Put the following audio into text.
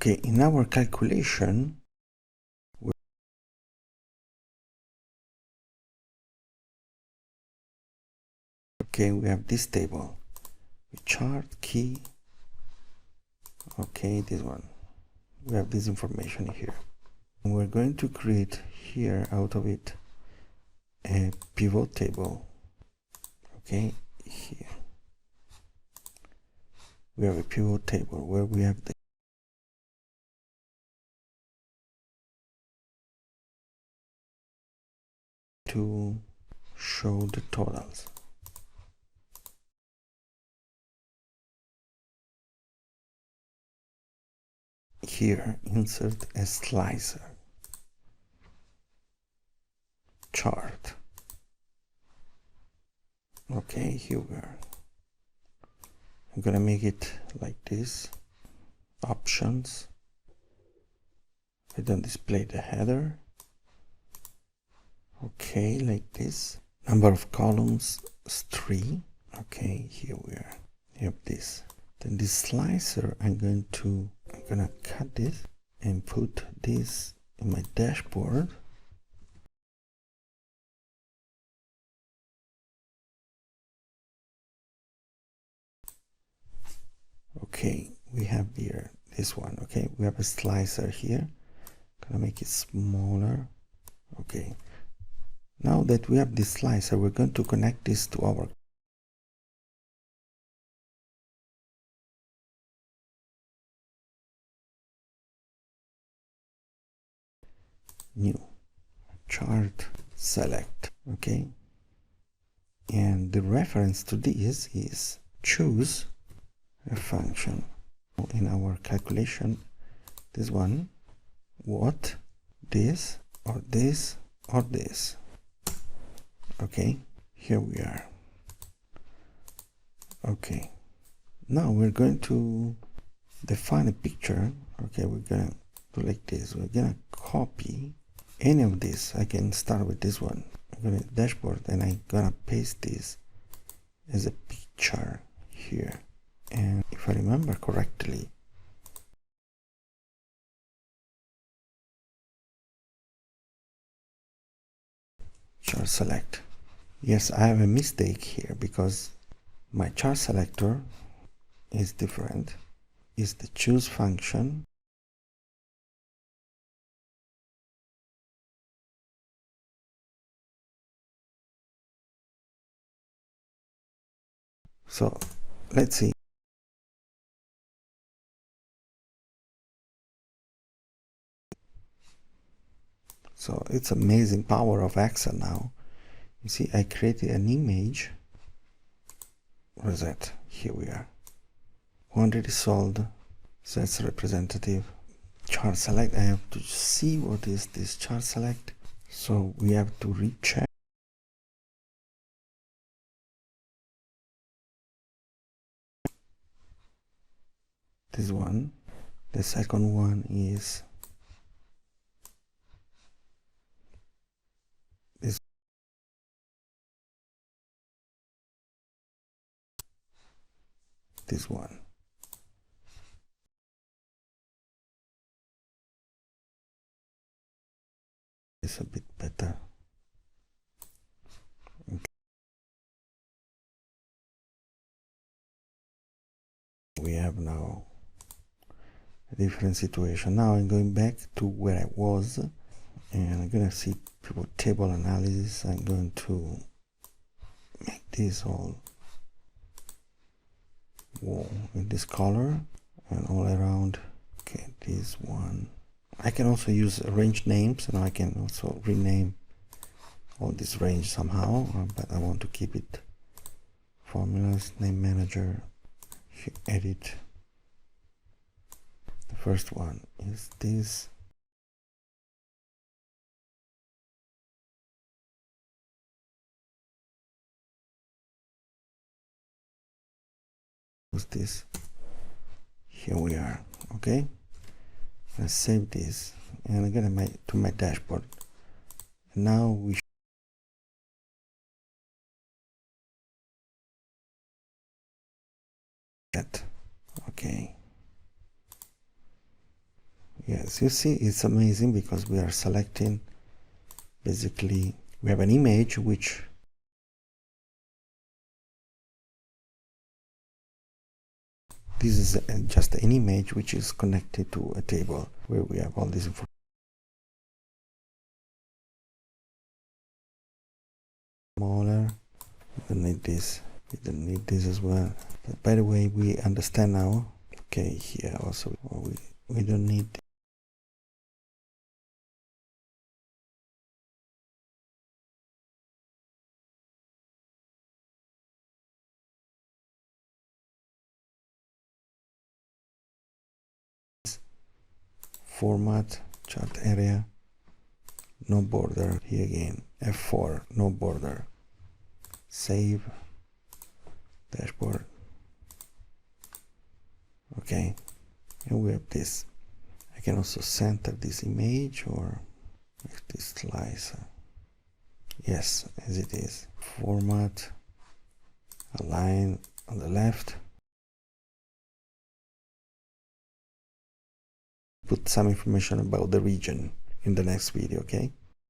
Okay, in our calculation, we have this table, chart key. Okay, this one. We have this information here. And we're going to create here out of it a pivot table. Okay, here we have a pivot table where we have the to show the totals. Here, insert a slicer chart. Okay, here we are. I'm gonna make it like this. Options. I don't display the header. Okay, like this. Number of columns is 3. Okay, here we are. You have this. Then this slicer, I'm gonna cut this and put this in my dashboard. Okay, we have here this one. Okay, we have a slicer here. Gonna make it smaller. Okay, now that we have this slicer, we're going to connect this to our new chart select. Okay, and the reference to this is choose a function. In our calculation, this one, what, this or this or this. Okay, here we are. Okay, now we're going to define a picture. Okay, we're gonna do like this. We're gonna copy any of this. I can start with this one. I'm gonna dashboard and I'm gonna paste this as a picture here. And if I remember correctly, chart select. Yes, I have a mistake here because my chart selector is different. It's the choose function. So let's see. So it's amazing power of Excel now. You see, I created an image. What is that? Here we are. Quantity sold. So that's representative. Chart select. I have to see what is this chart select. So we have to recheck this one. The second one is this one. It's a bit better. Okay. We have now a different situation. Now I'm going back to where I was, and I'm gonna see pivot table analysis. I'm going to make this all wall in this color and all around. Okay, this one. I can also use range names, and I can also rename all this range somehow, but I want to keep it formulas, name manager. If you edit, the first one is this. This. Here we are. Okay, let's save this and again to my dashboard. Now we that. Okay, Yes, you see, it's amazing because we are selecting, basically we have an image which this is just an image which is connected to a table where we have all this information. Smaller, we don't need this, we don't need this as well. But by the way, we understand now. Okay, here also we don't need format, chart area, no border. Here again, F4, no border. Save, dashboard. Okay, and we have this. I can also center this image or make this slice. Yes, as it is. Format, align on the left. Put some information about the region in the next video, okay?